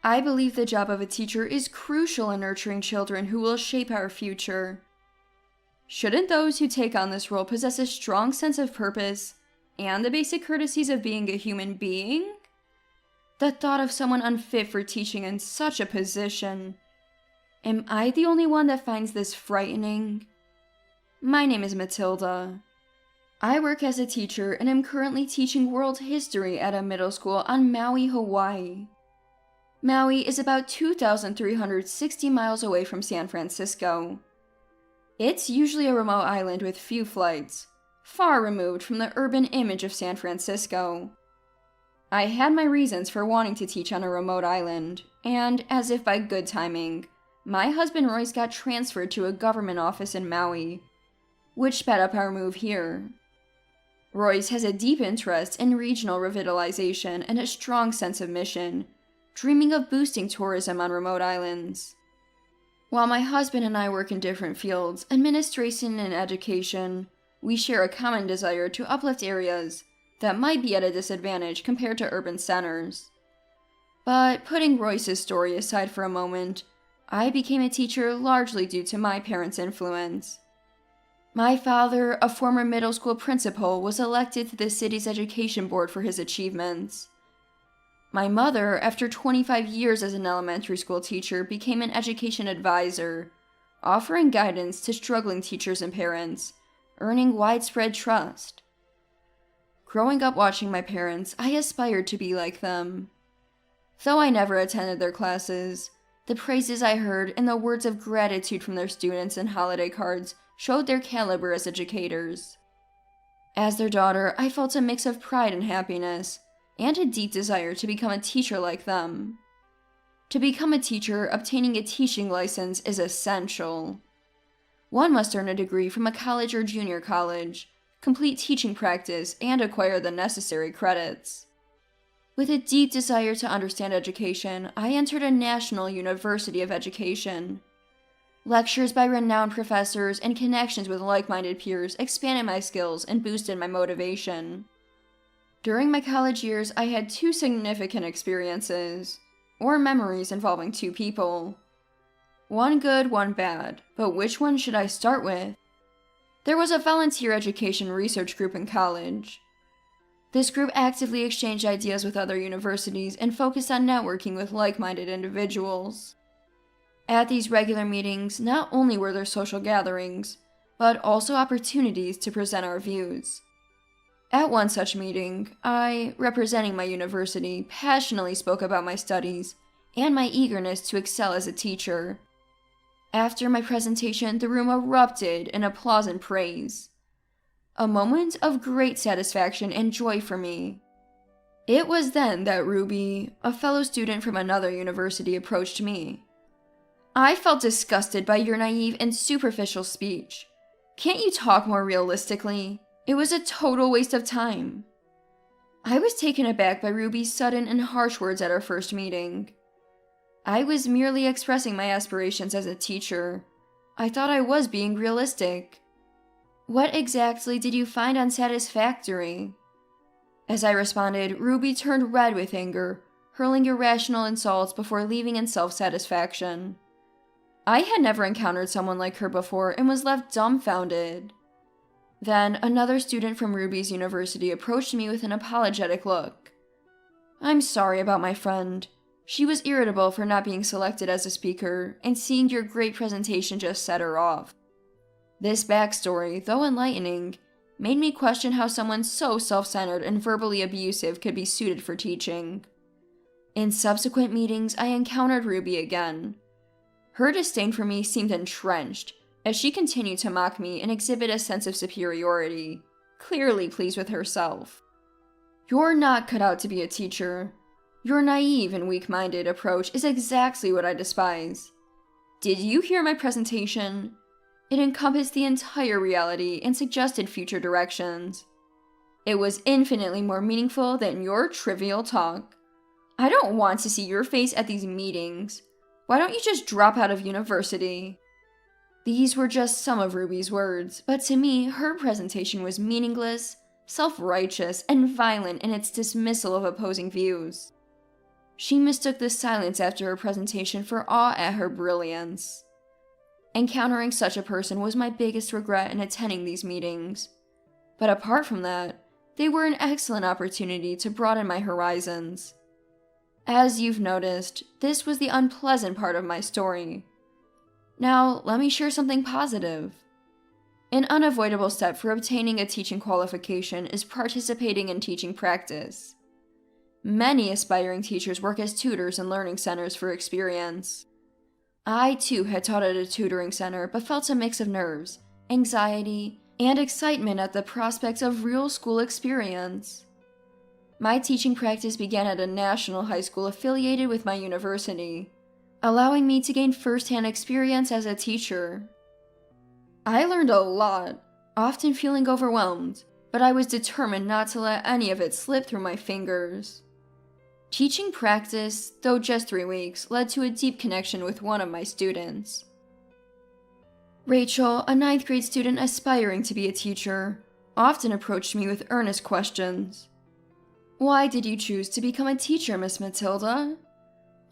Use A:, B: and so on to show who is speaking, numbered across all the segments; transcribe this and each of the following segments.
A: I believe the job of a teacher is crucial in nurturing children who will shape our future. Shouldn't those who take on this role possess a strong sense of purpose and the basic courtesies of being a human being? The thought of someone unfit for teaching in such a position. Am I the only one that finds this frightening? My name is Matilda. I work as a teacher and am currently teaching world history at a middle school on Maui, Hawaii. Maui is about 2,360 miles away from San Francisco. It's usually a remote island with few flights, far removed from the urban image of San Francisco. I had my reasons for wanting to teach on a remote island, and as if by good timing, my husband Royce got transferred to a government office in Maui, which sped up our move here. Royce has a deep interest in regional revitalization and a strong sense of mission, dreaming of boosting tourism on remote islands. While my husband and I work in different fields, administration and education, we share a common desire to uplift areas that might be at a disadvantage compared to urban centers. But putting Royce's story aside for a moment, I became a teacher largely due to my parents' influence. My father, a former middle school principal, was elected to the city's education board for his achievements. My mother, after 25 years as an elementary school teacher, became an education advisor, offering guidance to struggling teachers and parents, earning widespread trust. Growing up watching my parents, I aspired to be like them. Though I never attended their classes, the praises I heard and the words of gratitude from their students and holiday cards showed their caliber as educators. As their daughter, I felt a mix of pride and happiness, and a deep desire to become a teacher like them. To become a teacher, obtaining a teaching license is essential. One must earn a degree from a college or junior college, complete teaching practice, and acquire the necessary credits. With a deep desire to understand education, I entered a national university of education. Lectures by renowned professors and connections with like-minded peers expanded my skills and boosted my motivation. During my college years, I had two significant experiences, or memories involving two people. One good, one bad, but which one should I start with? There was a volunteer education research group in college. This group actively exchanged ideas with other universities and focused on networking with like-minded individuals. At these regular meetings, not only were there social gatherings, but also opportunities to present our views. At one such meeting, I, representing my university, passionately spoke about my studies and my eagerness to excel as a teacher. After my presentation, the room erupted in applause and praise. A moment of great satisfaction and joy for me. It was then that Ruby, a fellow student from another university, approached me. I felt disgusted by your naive and superficial speech. Can't you talk more realistically? It was a total waste of time. I was taken aback by Ruby's sudden and harsh words at our first meeting. I was merely expressing my aspirations as a teacher. I thought I was being realistic. What exactly did you find unsatisfactory? As I responded, Ruby turned red with anger, hurling irrational insults before leaving in self-satisfaction. I had never encountered someone like her before and was left dumbfounded. Then, another student from Ruby's university approached me with an apologetic look. I'm sorry about my friend. She was irritable for not being selected as a speaker, and seeing your great presentation just set her off. This backstory, though enlightening, made me question how someone so self-centered and verbally abusive could be suited for teaching. In subsequent meetings, I encountered Ruby again. Her disdain for me seemed entrenched, as she continued to mock me and exhibit a sense of superiority, clearly pleased with herself. You're not cut out to be a teacher. Your naive and weak-minded approach is exactly what I despise. Did you hear my presentation? It encompassed the entire reality and suggested future directions. It was infinitely more meaningful than your trivial talk. I don't want to see your face at these meetings. Why don't you just drop out of university? These were just some of Ruby's words, but to me, her presentation was meaningless, self-righteous, and violent in its dismissal of opposing views. She mistook the silence after her presentation for awe at her brilliance. Encountering such a person was my biggest regret in attending these meetings. But apart from that, they were an excellent opportunity to broaden my horizons. As you've noticed, this was the unpleasant part of my story. Now, let me share something positive. An unavoidable step for obtaining a teaching qualification is participating in teaching practice. Many aspiring teachers work as tutors in learning centers for experience. I too had taught at a tutoring center but felt a mix of nerves, anxiety, and excitement at the prospects of real school experience. My teaching practice began at a national high school affiliated with my university, allowing me to gain first-hand experience as a teacher. I learned a lot, often feeling overwhelmed, but I was determined not to let any of it slip through my fingers. Teaching practice, though just 3 weeks, led to a deep connection with one of my students. Rachel, a 9th grade student aspiring to be a teacher, often approached me with earnest questions. "Why did you choose to become a teacher, Miss Matilda?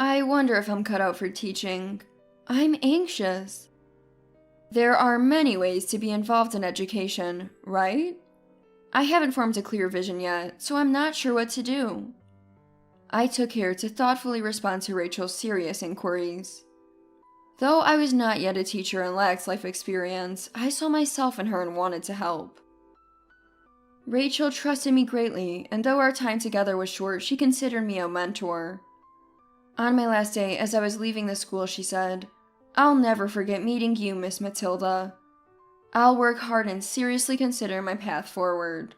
A: I wonder if I'm cut out for teaching. I'm anxious." There are many ways to be involved in education, right? I haven't formed a clear vision yet, so I'm not sure what to do. I took care to thoughtfully respond to Rachel's serious inquiries. Though I was not yet a teacher and lacked life experience, I saw myself in her and wanted to help. Rachel trusted me greatly, and though our time together was short, she considered me a mentor. On my last day, as I was leaving the school, she said, "I'll never forget meeting you, Miss Matilda. I'll work hard and seriously consider my path forward."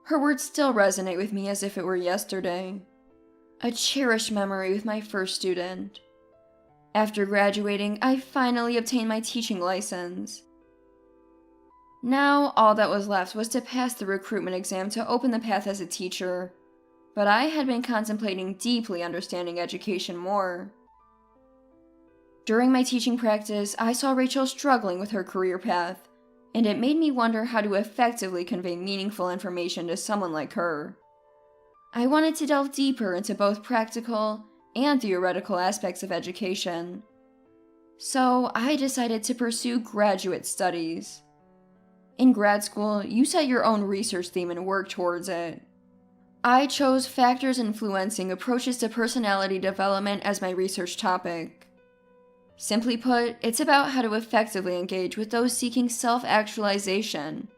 A: Her words still resonate with me as if it were yesterday. A cherished memory with my first student. After graduating, I finally obtained my teaching license. Now, all that was left was to pass the recruitment exam to open the path as a teacher, but I had been contemplating deeply understanding education more. During my teaching practice, I saw Rachel struggling with her career path, and it made me wonder how to effectively convey meaningful information to someone like her. I wanted to delve deeper into both practical and theoretical aspects of education. So I decided to pursue graduate studies. In grad school, you set your own research theme and work towards it. I chose factors influencing approaches to personality development as my research topic. Simply put, it's about how to effectively engage with those seeking self-actualization.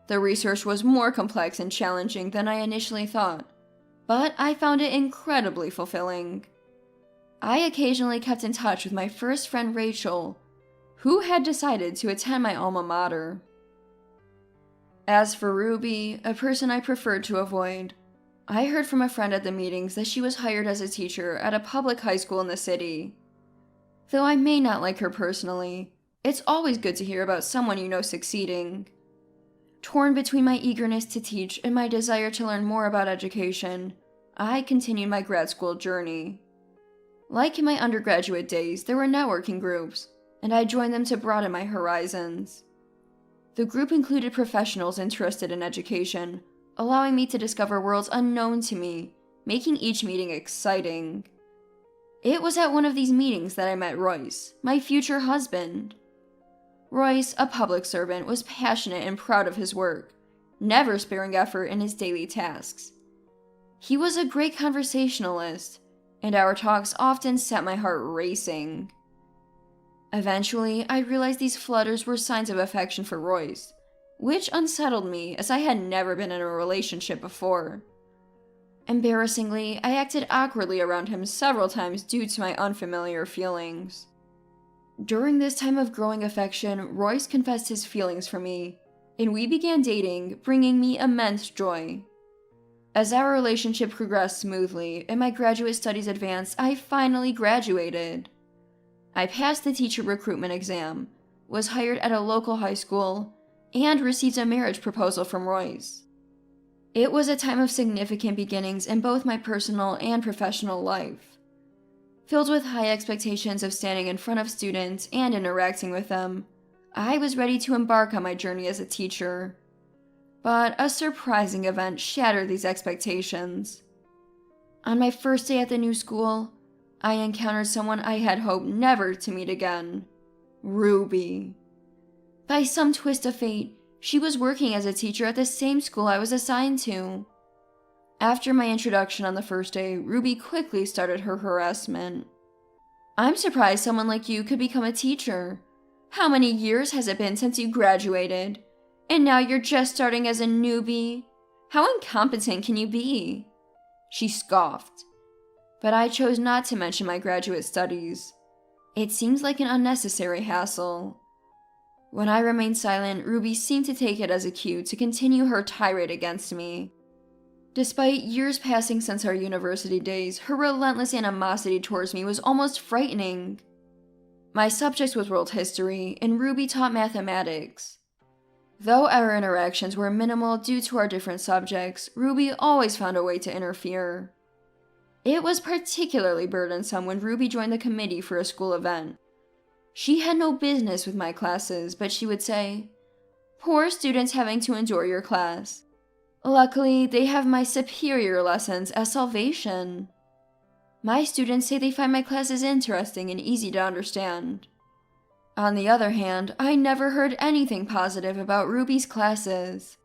A: The research was more complex and challenging than I initially thought, but I found it incredibly fulfilling. I occasionally kept in touch with my first friend Rachel, who had decided to attend my alma mater. As for Ruby, a person I preferred to avoid, I heard from a friend at the meetings that she was hired as a teacher at a public high school in the city. Though I may not like her personally, it's always good to hear about someone you know succeeding. Torn between my eagerness to teach and my desire to learn more about education, I continued my grad school journey. Like in my undergraduate days, there were networking groups, and I joined them to broaden my horizons. The group included professionals interested in education, allowing me to discover worlds unknown to me, making each meeting exciting. It was at one of these meetings that I met Royce, my future husband. Royce, a public servant, was passionate and proud of his work, never sparing effort in his daily tasks. He was a great conversationalist, and our talks often set my heart racing. Eventually, I realized these flutters were signs of affection for Royce, which unsettled me as I had never been in a relationship before. Embarrassingly, I acted awkwardly around him several times due to my unfamiliar feelings. During this time of growing affection, Royce confessed his feelings for me, and we began dating, bringing me immense joy. As our relationship progressed smoothly and my graduate studies advanced, I finally graduated. I passed the teacher recruitment exam, was hired at a local high school, and received a marriage proposal from Royce. It was a time of significant beginnings in both my personal and professional life. Filled with high expectations of standing in front of students and interacting with them, I was ready to embark on my journey as a teacher. But a surprising event shattered these expectations. On my first day at the new school, I encountered someone I had hoped never to meet again. Ruby. By some twist of fate, she was working as a teacher at the same school I was assigned to. After my introduction on the first day, Ruby quickly started her harassment. "I'm surprised someone like you could become a teacher. How many years has it been since you graduated? And now you're just starting as a newbie? How incompetent can you be?" She scoffed. But I chose not to mention my graduate studies. It seems like an unnecessary hassle. When I remained silent, Ruby seemed to take it as a cue to continue her tirade against me. Despite years passing since our university days, her relentless animosity towards me was almost frightening. My subject was world history, and Ruby taught mathematics. Though our interactions were minimal due to our different subjects, Ruby always found a way to interfere. It was particularly burdensome when Ruby joined the committee for a school event. She had no business with my classes, but she would say, "Poor students having to endure your class. Luckily, they have my superior lessons as salvation. My students say they find my classes interesting and easy to understand." On the other hand, I never heard anything positive about Ruby's classes.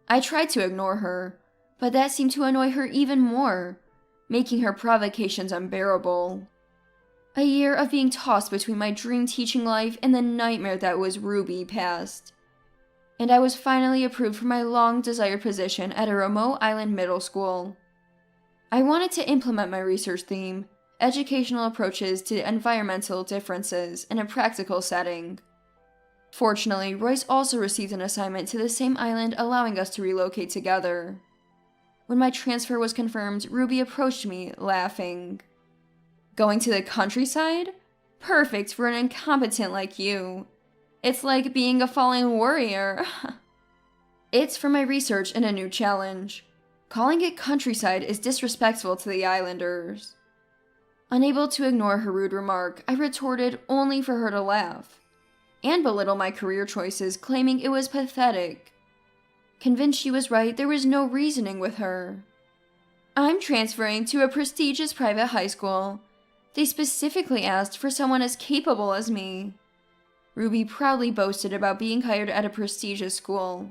A: I tried to ignore her, but that seemed to annoy her even more, making her provocations unbearable. A year of being tossed between my dream teaching life and the nightmare that was Ruby passed, and I was finally approved for my long-desired position at a remote island middle school. I wanted to implement my research theme, educational approaches to environmental differences, in a practical setting. Fortunately, Royce also received an assignment to the same island, allowing us to relocate together. When my transfer was confirmed, Ruby approached me, laughing. "Going to the countryside? Perfect for an incompetent like you. It's like being a fallen warrior." "It's for my research and a new challenge. Calling it countryside is disrespectful to the islanders." Unable to ignore her rude remark, I retorted only for her to laugh, and belittle my career choices, claiming it was pathetic. Convinced she was right, there was no reasoning with her. "I'm transferring to a prestigious private high school. They specifically asked for someone as capable as me." Ruby proudly boasted about being hired at a prestigious school.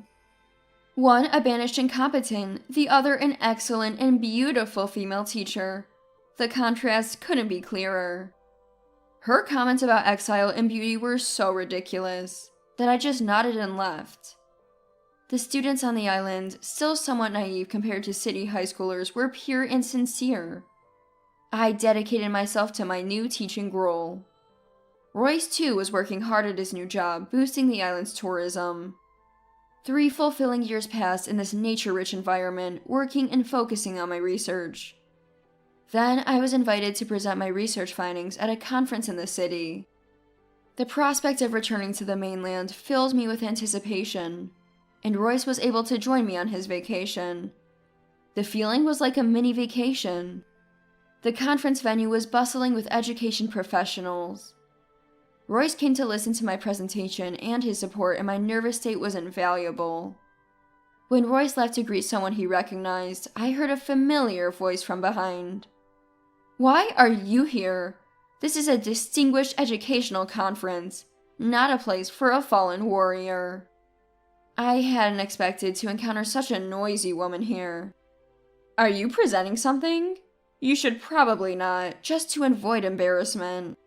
A: One a banished incompetent, the other an excellent and beautiful female teacher. The contrast couldn't be clearer. Her comments about exile and beauty were so ridiculous that I just nodded and left. The students on the island, still somewhat naive compared to city high schoolers, were pure and sincere. I dedicated myself to my new teaching role. Royce, too, was working hard at his new job, boosting the island's tourism. 3 fulfilling years passed in this nature-rich environment, working and focusing on my research. Then I was invited to present my research findings at a conference in the city. The prospect of returning to the mainland filled me with anticipation, and Royce was able to join me on his vacation. The feeling was like a mini vacation. The conference venue was bustling with education professionals. Royce came to listen to my presentation, and his support in my nervous state was invaluable. When Royce left to greet someone he recognized, I heard a familiar voice from behind. "Why are you here? This is a distinguished educational conference, not a place for a fallen warrior." I hadn't expected to encounter such a noisy woman here. "Are you presenting something? You should probably not, just to avoid embarrassment."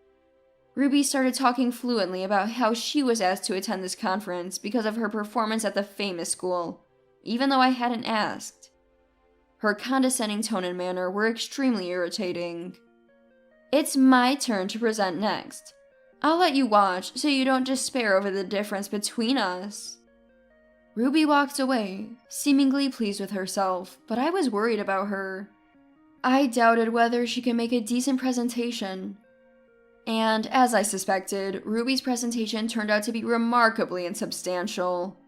A: Ruby started talking fluently about how she was asked to attend this conference because of her performance at the famous school, even though I hadn't asked. Her condescending tone and manner were extremely irritating. "It's my turn to present next. I'll let you watch so you don't despair over the difference between us." Ruby walked away, seemingly pleased with herself, but I was worried about her. I doubted whether she could make a decent presentation. And, as I suspected, Ruby's presentation turned out to be remarkably insubstantial.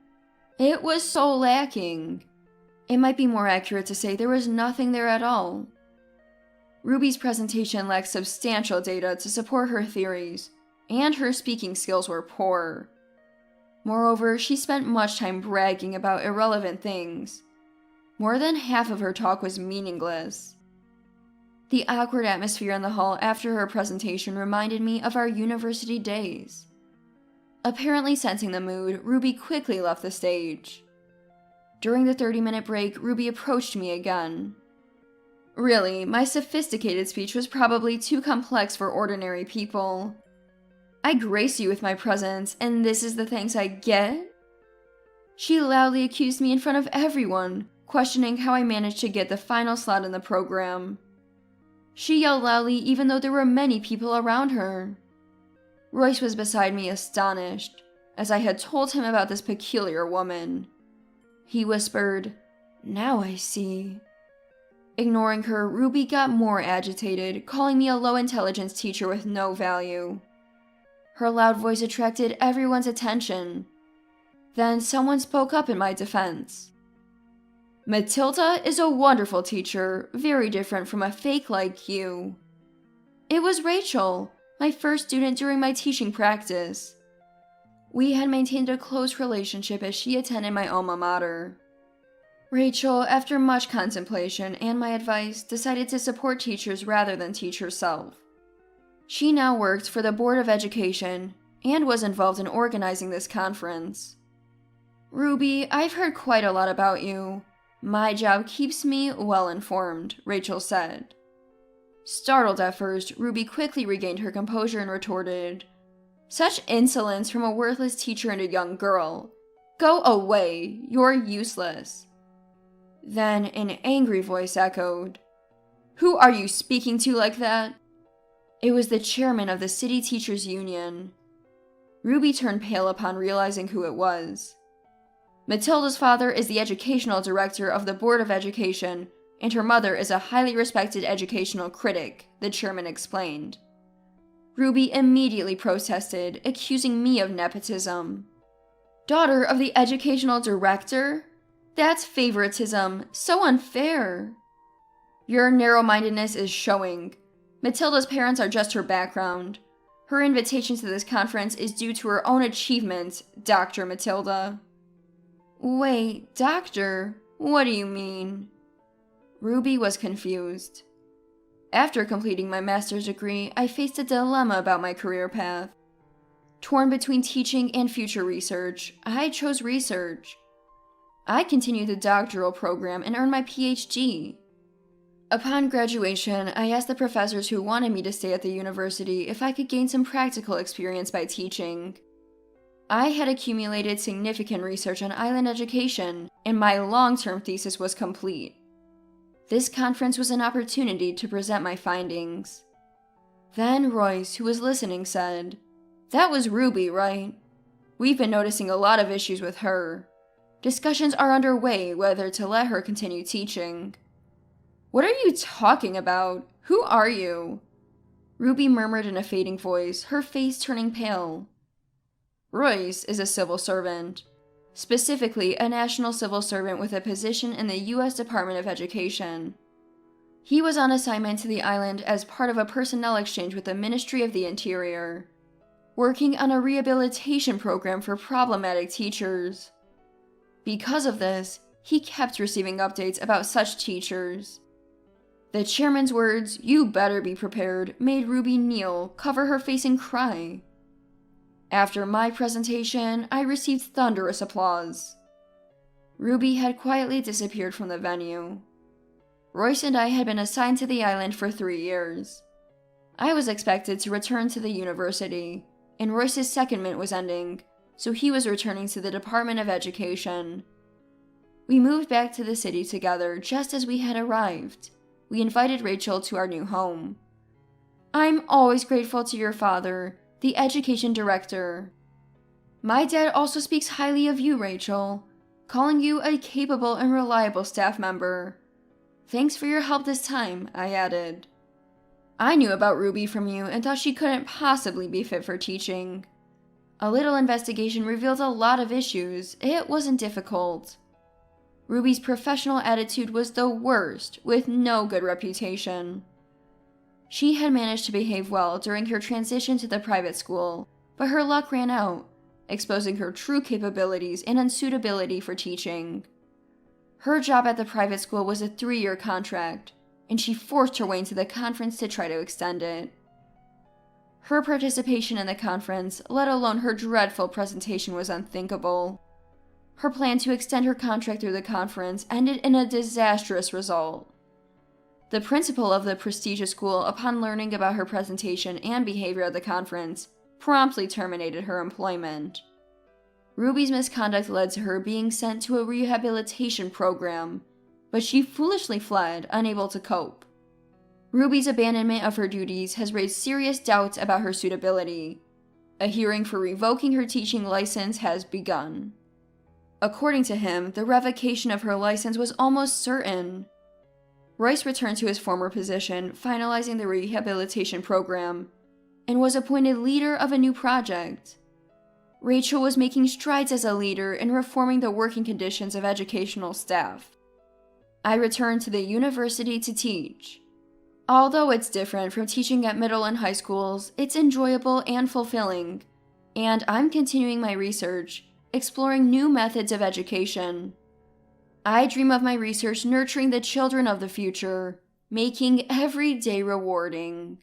A: It was so lacking. It might be more accurate to say there was nothing there at all. Ruby's presentation lacked substantial data to support her theories, and her speaking skills were poor. Moreover, she spent much time bragging about irrelevant things. More than half of her talk was meaningless. The awkward atmosphere in the hall after her presentation reminded me of our university days. Apparently sensing the mood, Ruby quickly left the stage. During the 30-minute break, Ruby approached me again. Really, my sophisticated speech was probably too complex for ordinary people. I grace you with my presence, and this is the thanks I get? She loudly accused me in front of everyone, questioning how I managed to get the final slot in the program. She yelled loudly even though there were many people around her. Royce was beside me astonished, as I had told him about this peculiar woman. He whispered, "Now I see." Ignoring her, Ruby got more agitated, calling me a low-intelligence teacher with no value. Her loud voice attracted everyone's attention. Then someone spoke up in my defense. "Matilda is a wonderful teacher, very different from a fake like you." It was Rachel, my first student during my teaching practice. We had maintained a close relationship as she attended my alma mater. Rachel, after much contemplation and my advice, decided to support teachers rather than teach herself. She now worked for the Board of Education and was involved in organizing this conference. "Ruby, I've heard quite a lot about you. My job keeps me well informed," Rachel said. Startled at first, Ruby quickly regained her composure and retorted, "Such insolence from a worthless teacher and a young girl. Go away, you're useless." Then an angry voice echoed, "Who are you speaking to like that?" It was the chairman of the City Teachers Union. Ruby turned pale upon realizing who it was. "Matilda's father is the educational director of the Board of Education, and her mother is a highly respected educational critic," the chairman explained. Ruby immediately protested, accusing me of nepotism. "Daughter of the educational director? That's favoritism, so unfair." "Your narrow-mindedness is showing. Matilda's parents are just her background. Her invitation to this conference is due to her own achievements, Dr. Matilda." "Wait, doctor? What do you mean?" Ruby was confused. After completing my master's degree, I faced a dilemma about my career path. Torn between teaching and future research, I chose research. I continued the doctoral program and earned my PhD. Upon graduation, I asked the professors who wanted me to stay at the university if I could gain some practical experience by teaching. I had accumulated significant research on island education, and my long-term thesis was complete. This conference was an opportunity to present my findings. Then Royce, who was listening, said, "That was Ruby, right? We've been noticing a lot of issues with her. Discussions are underway whether to let her continue teaching." "What are you talking about? Who are you?" Ruby murmured in a fading voice, her face turning pale. "Royce is a civil servant. Specifically, a national civil servant with a position in the U.S. Department of Education. He was on assignment to the island as part of a personnel exchange with the Ministry of the Interior, working on a rehabilitation program for problematic teachers. Because of this, he kept receiving updates about such teachers. The chairman's words, "You better be prepared," made Ruby kneel, cover her face, and cry. After my presentation, I received thunderous applause. Ruby had quietly disappeared from the venue. Royce and I had been assigned to the island for 3 years. I was expected to return to the university, and Royce's secondment was ending, so he was returning to the Department of Education. We moved back to the city together just as we had arrived. We invited Rachel to our new home. "I'm always grateful to your father, the education director. My dad also speaks highly of you, Rachel, calling you a capable and reliable staff member. Thanks for your help this time," I added. I knew about Ruby from you and thought she couldn't possibly be fit for teaching. A little investigation revealed a lot of issues. It wasn't difficult. Ruby's professional attitude was the worst, with no good reputation. She had managed to behave well during her transition to the private school, but her luck ran out, exposing her true capabilities and unsuitability for teaching. Her job at the private school was a 3-year contract, and she forced her way into the conference to try to extend it. Her participation in the conference, let alone her dreadful presentation, was unthinkable. Her plan to extend her contract through the conference ended in a disastrous result. The principal of the prestigious school, upon learning about her presentation and behavior at the conference, promptly terminated her employment. Ruby's misconduct led to her being sent to a rehabilitation program, but she foolishly fled, unable to cope. Ruby's abandonment of her duties has raised serious doubts about her suitability. A hearing for revoking her teaching license has begun. According to him, the revocation of her license was almost certain. Royce returned to his former position, finalizing the rehabilitation program, and was appointed leader of a new project. Rachel was making strides as a leader in reforming the working conditions of educational staff. I returned to the university to teach. Although it's different from teaching at middle and high schools, it's enjoyable and fulfilling, and I'm continuing my research, exploring new methods of education. I dream of my research nurturing the children of the future, making every day rewarding.